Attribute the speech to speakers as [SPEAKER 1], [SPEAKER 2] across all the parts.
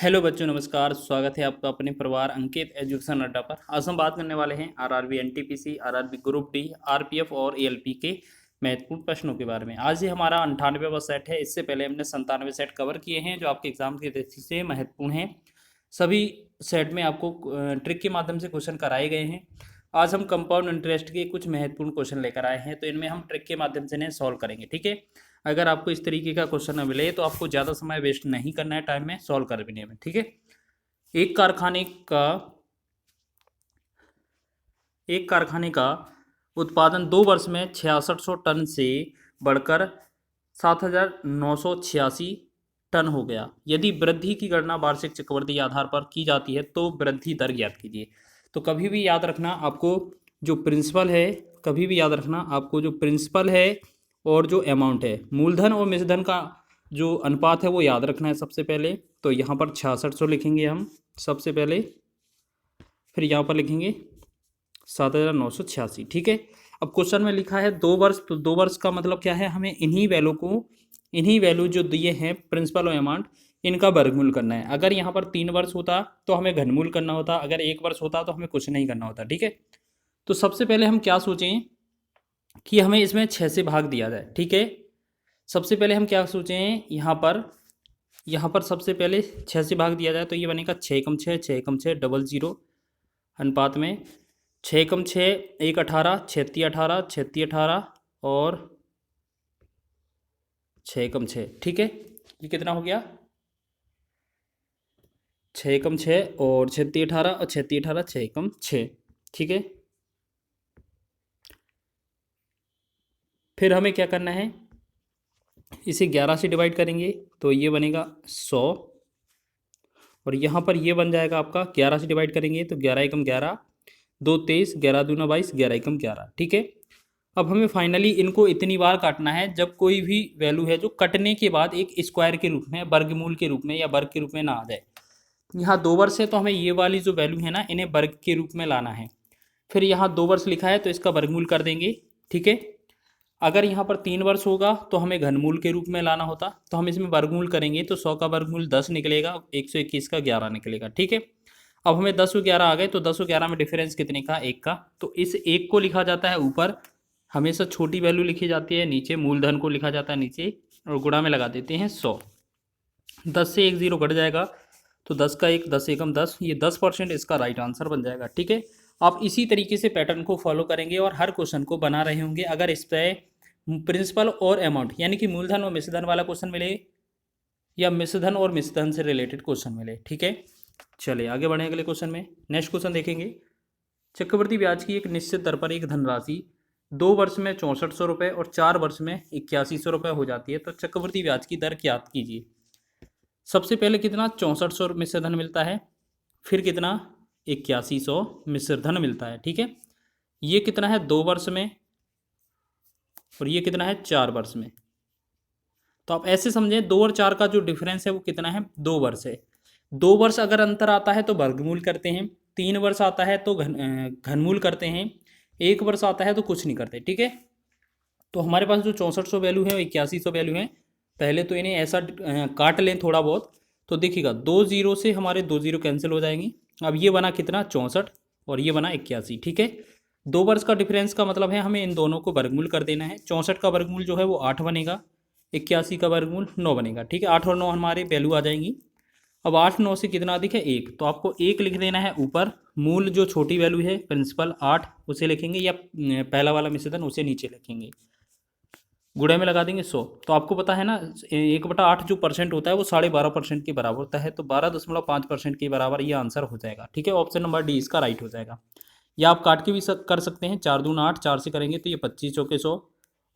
[SPEAKER 1] Hello बच्चों, नमस्कार। स्वागत है आपका अपने परिवार अंकित एजुकेशन अड्डा पर। आज हम बात करने वाले हैं RRB NTPC, RRB group D, RPF और एएलपी के महत्वपूर्ण प्रश्नों के बारे में। आज ये हमारा 98वां सेट है। इससे पहले हमने 97 सेट कवर किए हैं जो आपके एग्जाम की दृष्टि से महत्वपूर्ण हैं। सभी सेट में आपको ट्रिक के माध्यम से क्वेश्चन कराए गए हैं। आज हम कंपाउंड इंटरेस्ट के कुछ महत्वपूर्ण क्वेश्चन लेकर आए हैं, तो इनमें हम ट्रिक के माध्यम से इन्हें सॉल्व करेंगे। ठीक है, अगर आपको इस तरीके का क्वेश्चन न मिले तो आपको ज़्यादा समय वेस्ट नहीं करना है टाइम में सॉल्व करने में। ठीक है, एक कारखाने का उत्पादन 2 वर्ष में 6600 टन से बढ़कर 7986 टन हो गया। यदि वृद्धि की गणना वार्षिक चक्रवृद्धि आधार पर की जाती है तो वृद्धि दर ज्ञात कीजिए। तो कभी भी याद रखना आपको जो प्रिंसिपल है और जो अमाउंट है, मूलधन और मिश्रधन का जो अनुपात है वो याद रखना है सबसे पहले। तो यहाँ पर 6600 लिखेंगे हम सबसे पहले, फिर यहाँ पर लिखेंगे 7986। ठीक है, अब क्वेश्चन में लिखा है 2 वर्ष, तो 2 वर्ष का मतलब क्या है, हमें इन्हीं वैल्यू जो दिए हैं प्रिंसिपल और अमाउंट, इनका वर्गमूल करना है। अगर यहाँ पर 3 वर्ष होता तो हमें घनमूल करना होता, अगर 1 वर्ष होता तो हमें कुछ नहीं करना होता। ठीक है, तो सबसे पहले हम क्या सोचें कि हमें इसमें 6 से भाग दिया जाए। ठीक है, सबसे पहले हम क्या सोचें, यहाँ पर सबसे पहले 6 से भाग दिया जाए तो ये बनेगा 6 कम 6, 6 कम 6 डबल 0 अनुपात में 6 कम 6 1 18, 36 18, 36 18 और 6 कम 6। ठीक है, ये कितना हो गया, 6 कम 6 और 36 18 और 36 18 6 कम 6। ठीक है, फिर हमें क्या करना है, इसे 11 से डिवाइड करेंगे तो ये बनेगा 100 और यहाँ पर ये बन जाएगा आपका 11 से डिवाइड करेंगे तो 11 एकम 11, 2 23, 11 दूना 22, 11 एकम 11। ठीक है, अब हमें फाइनली इनको इतनी बार काटना है जब कोई भी वैल्यू है जो कटने के बाद एक स्क्वायर के रूप में, वर्गमूल के रूप में या वर्ग के रूप में ना आ जाए। यहाँ 2 वर्ष है तो हमें ये वाली जो वैल्यू है ना, इन्हें वर्ग के रूप में लाना है। फिर यहाँ 2 वर्ष लिखा है तो इसका वर्गमूल कर देंगे। ठीक है, अगर यहाँ पर 3 वर्ष होगा तो हमें घनमूल के रूप में लाना होता, तो हम इसमें वर्गमूल करेंगे तो 100 का वर्गमूल 10 निकलेगा, 121 का 11 निकलेगा। ठीक है, अब हमें 10 और 11 आ गए तो 10 और 11 में डिफरेंस कितने का, 1 का। तो इस 1 को लिखा जाता है ऊपर, हमेशा छोटी वैल्यू लिखी जाती है नीचे, मूलधन को लिखा जाता है नीचे और गुणा में लगा देते हैं 100। 10 से 1 0 घट जाएगा तो 10 का 1, 10 एकम 10, ये 10% इसका राइट आंसर बन जाएगा। ठीक है, आप इसी तरीके से पैटर्न को फॉलो करेंगे और हर क्वेश्चन को बना रहे होंगे। अगर इस पर प्रिंसिपल और अमाउंट यानी कि मूलधन और मिश्रधन वाला क्वेश्चन मिले या मिश्रधन और मिश्रधन से रिलेटेड क्वेश्चन मिले। ठीक है, चलिए आगे बढ़े अगले क्वेश्चन में। नेक्स्ट क्वेश्चन देखेंगे, चक्रवृद्धि ब्याज की एक निश्चित दर पर एक धनराशि 2 वर्ष में 6400 रुपये और 4 वर्ष में 8100 रुपये हो जाती है, तो चक्रवृद्धि ब्याज की दर ज्ञात कीजिए। सबसे पहले कितना 6400 मिश्रधन मिलता है, फिर कितना 8100 मिश्रधन मिलता है। ठीक है, ये कितना है 2 वर्ष में और ये कितना है 4 वर्ष में। तो आप ऐसे समझें 2 और 4 का जो डिफरेंस है वो कितना है, 2 वर्ष है। 2 वर्ष अगर अंतर आता है तो वर्गमूल करते हैं, 3 वर्ष आता है तो घनमूल करते हैं, 1 वर्ष आता है तो कुछ नहीं करते। ठीक है, तो हमारे पास जो 6400 वैल्यू है और 8100 वैल्यू है, पहले तो इन्हें ऐसा काट लें थोड़ा बहुत, तो देखिएगा 2 0 से हमारे 2 0 कैंसिल हो जाएंगी। अब ये बना कितना 64 और ये बना 81। ठीक है, 2 वर्ष का डिफरेंस का मतलब है हमें इन दोनों को वर्गमूल कर देना है। 64 का वर्गमूल जो है वो 8 बनेगा, 81 का वर्गमूल 9 बनेगा। ठीक है, 8 और 9 हमारे वैल्यू आ जाएंगी। अब 8 9 से कितना अधिक है 1, तो आपको 1 लिख देना है ऊपर, मूल जो छोटी वैल्यू है प्रिंसिपल 8 उसे लिखेंगे या पहला वाला मिश्रधन उसे नीचे लिखेंगे, गुणे में लगा देंगे 100। तो आपको पता है ना 1/8 जो परसेंट होता है वो 12.5% के बराबर होता है, तो 12.5% के बराबर ये आंसर हो जाएगा। ठीक है, ऑप्शन नंबर डी इसका राइट हो जाएगा। या आप काट के भी कर सकते हैं, 4 दूना 8, 4 से करेंगे तो ये 25 चौके 100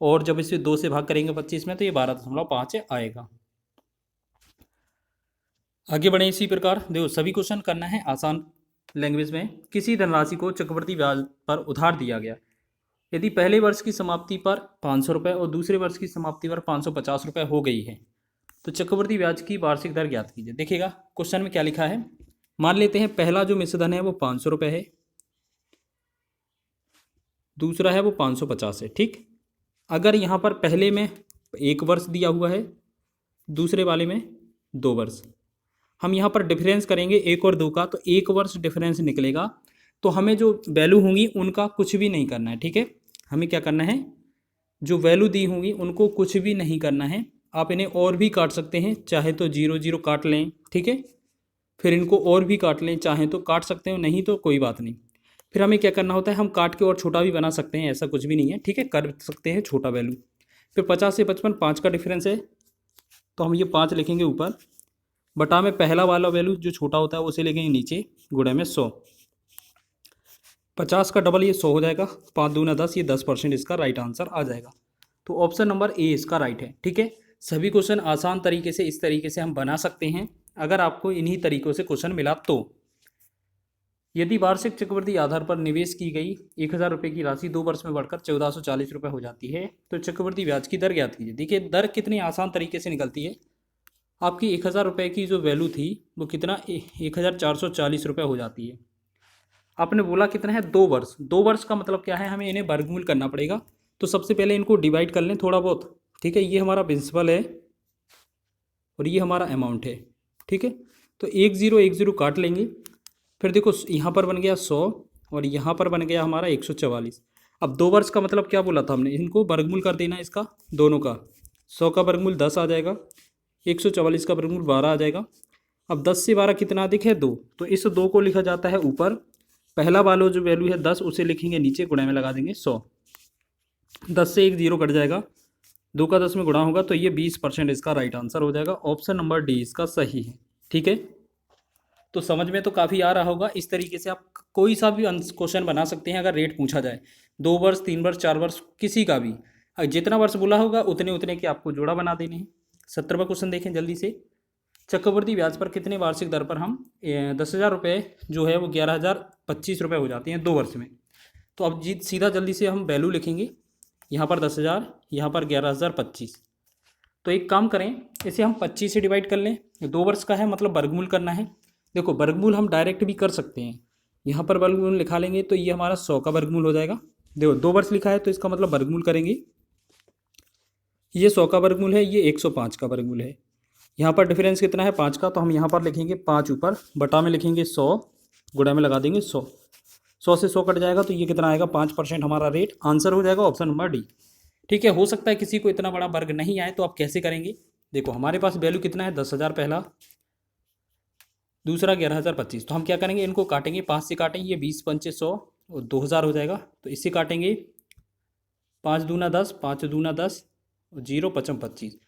[SPEAKER 1] और जब इसे 2 से भाग करेंगे 25 में तो ये 12.5 आएगा। आगे बढ़े इसी प्रकार, देखो सभी क्वेश्चन करना है आसान लैंग्वेज में। किसी धनराशि को चक्रवृद्धि ब्याज पर उधार दिया गया, यदि पहले वर्ष की समाप्ति पर 500 रुपये और दूसरे वर्ष की समाप्ति पर 550 रुपये हो गई है, तो चक्रवृद्धि ब्याज की वार्षिक दर ज्ञात कीजिए। देखिएगा क्वेश्चन में क्या लिखा है, मान लेते हैं पहला जो मिश्रधन है वो 500 रुपये है, दूसरा है वो 550 है। ठीक, अगर यहाँ पर पहले में 1 वर्ष दिया हुआ है, दूसरे वाले में 2 वर्ष, हम यहाँ पर डिफरेंस करेंगे 1 और 2 का, तो 1 वर्ष डिफरेंस निकलेगा। तो हमें जो वैल्यू होंगी उनका कुछ भी नहीं करना है, ठीक है। हमें क्या करना है, जो वैल्यू दी होंगी उनको कुछ भी नहीं करना है। आप इन्हें और भी काट सकते हैं, चाहे तो 0 0 काट लें, ठीक है। फिर इनको और भी काट लें, चाहे तो काट सकते हो, नहीं तो कोई बात नहीं। फिर हमें क्या करना होता है, हम काट के और छोटा भी बना सकते हैं, ऐसा कुछ भी नहीं है, ठीक है, कर सकते हैं छोटा वैल्यू। फिर 50 से 55 5 का डिफरेंस है, तो हम ये 5 लिखेंगे ऊपर, बटा में पहला वाला वैल्यू जो छोटा होता है उसे लिखेंगे नीचे, गुणा में 100। 50 का डबल ये 100 हो जाएगा, 5 दूना 10, ये 10% इसका राइट आंसर आ जाएगा। तो ऑप्शन नंबर ए इसका राइट है, ठीक है। सभी क्वेश्चन आसान तरीके से इस तरीके से हम बना सकते हैं, अगर आपको इन्हीं तरीक़ों से क्वेश्चन मिला तो। यदि वार्षिक चक्रवृद्धि आधार पर निवेश की गई 1000 रुपये की राशि 2 वर्ष में बढ़कर 1440 रुपये हो जाती है, तो चक्रवृद्धि ब्याज की दर ज्ञात कीजिए। देखिए दर कितनी आसान तरीके से निकलती है। आपकी 1000 रुपये की जो वैल्यू थी वो कितना 1440 रुपये हो जाती है। आपने बोला कितना है, 2 वर्ष। 2 वर्ष का मतलब क्या है, हमें इन्हें वर्गमूल करना पड़ेगा। तो सबसे पहले इनको डिवाइड कर लें थोड़ा बहुत, ठीक है। ये हमारा प्रिंसिपल है और ये हमारा अमाउंट है, ठीक है। तो 1 0 1 0 काट लेंगे। फिर देखो यहाँ पर बन गया 100 और यहाँ पर बन गया हमारा 144। अब 2 वर्ष का मतलब क्या बोला था हमने, इनको वर्गमूल कर देना इसका, दोनों का। 100 का वर्गमूल 10 आ जाएगा, 144 का वर्गमूल 12 आ जाएगा। अब 10 से 12 कितना अधिक है, 2। तो इस 2 को लिखा जाता है ऊपर, पहला वाला जो वैल्यू है 10 उसे लिखेंगे नीचे, गुणा में लगा देंगे 100। 10 से 1 0 कट जाएगा, 2 का 10 में गुणा होगा, तो ये 20% इसका राइट आंसर हो जाएगा। ऑप्शन नंबर डी इसका सही है, ठीक है। तो समझ में तो काफ़ी आ रहा होगा। इस तरीके से आप कोई सा भी क्वेश्चन बना सकते हैं अगर रेट पूछा जाए, 2 वर्ष 3 वर्ष 4 वर्ष किसी का भी, जितना वर्ष बोला होगा उतने उतने के आपको जोड़ा बना देने हैं। 17वां क्वेश्चन देखें जल्दी से। चक्रवृद्धि ब्याज पर कितने वार्षिक दर पर हम 10,000 रुपये जो है वो 11,025 रुपये हो जाती हैं 2 वर्ष में। तो अब सीधा जल्दी से हम वैल्यू लिखेंगे, यहाँ पर 10,000, यहाँ पर 11,025। तो एक काम करें, इसे हम 25 से डिवाइड कर लें। 2 वर्ष का है मतलब वर्गमूल करना है। देखो वर्गमूल हम डायरेक्ट भी कर सकते हैं, यहाँ पर वर्गमूल लिखा लेंगे तो ये हमारा 100 का वर्गमूल हो जाएगा। देखो 2 वर्ष लिखा है तो इसका मतलब वर्गमूल करेंगे, ये 100 का वर्गमूल है, ये 105 का वर्गमूल है। यहाँ पर डिफरेंस कितना है, 5 का, तो हम यहाँ पर लिखेंगे 5 ऊपर, बटा में लिखेंगे 100, गुणा में लगा देंगे 100। 100 से 100 कट जाएगा तो ये कितना आएगा, 5% हमारा रेट आंसर हो जाएगा, ऑप्शन नंबर डी, ठीक है। हो सकता है किसी को इतना बड़ा वर्ग नहीं आए, तो आप कैसे करेंगे, देखो हमारे पास वैल्यू कितना है, 10,000 पहला, दूसरा 11,025। तो हम क्या करेंगे, इनको काटेंगे, 5 से काटेंगे, ये 20 पंचे 100 और 2,000 हो जाएगा। तो इससे काटेंगे, 5 दूना 10, 5 दूना 10 और 0 5 25।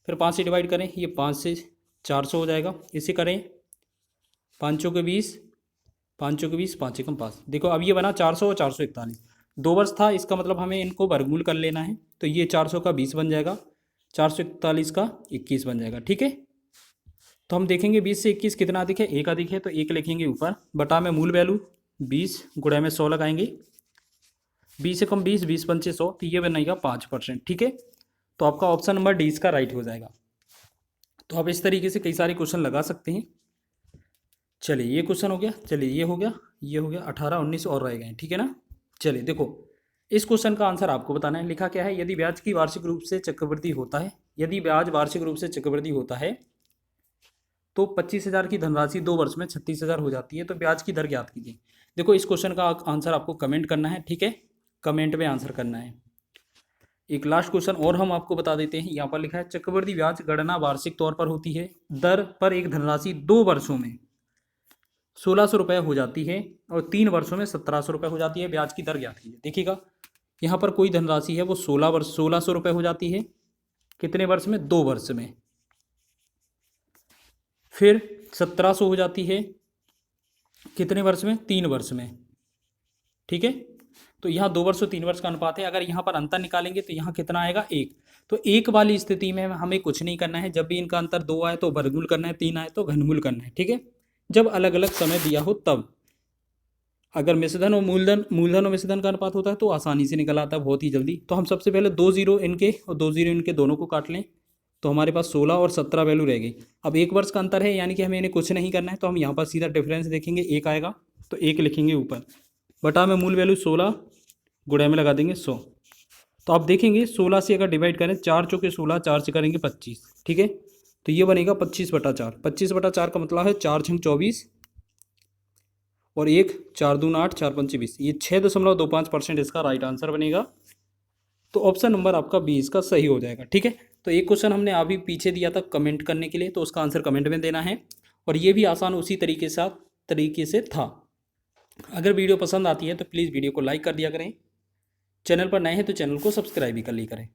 [SPEAKER 1] फिर 5 से डिवाइड करें, ये 5 से 400 हो जाएगा। इसे करें, 5 के 20, 5 के 20, 5 एकम 5। देखो अब ये बना 400 और 441। 2 वर्ष था, इसका मतलब हमें इनको वर्गमूल कर लेना है। तो ये 400 का 20 बन जाएगा, 441 का 21 बन जाएगा, ठीक है। तो हम देखेंगे 20 से 21 कितना अधिक है, 1 अधिक है, तो 1 लिखेंगे ऊपर, बटा में मूल वैल्यू 20, गुणा में 100 लगाएंगे, 20 से कम 20, 20 पंचे 100, तो ये बनेगा 5%, ठीक है। तो आपका ऑप्शन नंबर डी इसका राइट हो जाएगा। तो आप इस तरीके से कई सारे क्वेश्चन लगा सकते हैं। चलिए ये क्वेश्चन हो गया, चलिए ये हो गया, ये हो गया, 18 19 और रह गए, ठीक है ना। चलिए देखो इस क्वेश्चन का आंसर आपको बताना है। लिखा क्या है, यदि ब्याज की वार्षिक रूप से चक्रवृद्धि होता है, यदि ब्याज वार्षिक रूप से चक्रवृद्धि होता है तो 25,000 की धनराशि 2 वर्ष में 36,000 हो जाती है, तो ब्याज की दर ज्ञात कीजिए। देखो इस क्वेश्चन का आंसर आपको कमेंट करना है, ठीक है, कमेंट में आंसर करना है। एक लास्ट क्वेश्चन और हम आपको बता देते हैं, यहाँ पर लिखा है चक्रवृद्धि ब्याज गणना वार्षिक तौर पर होती है, दर पर एक धनराशि 2 वर्षों में 1,600 रुपये हो जाती है और 3 वर्षों में 1,700 रुपये हो जाती है, ब्याज की दर ज्ञात कीजिए। देखिएगा यहाँ पर कोई धनराशि है वो 1,600 रुपये हो जाती है, कितने वर्ष में, 2 वर्ष में। फिर 1,700 हो जाती है कितने वर्ष में, 3 वर्ष में, ठीक है। तो यहाँ 2 वर्ष और 3 वर्ष का अनुपात है। अगर यहाँ पर अंतर निकालेंगे तो यहाँ कितना आएगा, 1। तो 1 वाली स्थिति में हमें कुछ नहीं करना है, जब भी इनका अंतर 2 आए तो वर्गमूल करना है, 3 आए तो घनमूल करना है, ठीक है। जब अलग अलग समय दिया हो तब। अगर मिश्रधन और मूलधन और मिश्रधन का अनुपात होता है तो आसानी से निकल आता है बहुत ही जल्दी। तो हम सबसे पहले 2 0 इनके और 2 0 इनके दोनों को काट लें, तो हमारे पास 16 और 17 वैल्यू रह गई। अब 1 वर्ष का अंतर है, यानी कि हमें इन्हें कुछ नहीं करना है, तो हम यहाँ पर सीधा डिफरेंस देखेंगे, 1 आएगा तो 1 लिखेंगे ऊपर, बटा में मूल वैल्यू 16, गुणा में लगा देंगे 100। तो आप देखेंगे 16 से अगर डिवाइड करें, 4 चौके 16, 4 से करेंगे 25, ठीक है। तो ये बनेगा 25/4। 25/4 का मतलब है 4×24 और 1, 4 दूना 8, 4 पंचे 20, ये 6.25% इसका राइट आंसर बनेगा। तो ऑप्शन नंबर आपका 20 का सही हो जाएगा। ठीक है, तो एक क्वेश्चन हमने अभी पीछे दिया था कमेंट करने के लिए, तो उसका आंसर कमेंट में देना है, और ये भी आसान उसी तरीके से था। अगर वीडियो पसंद आती है तो प्लीज़ वीडियो को लाइक कर दिया करें, चैनल पर नए हैं तो चैनल को सब्सक्राइब भी कर लिया करें।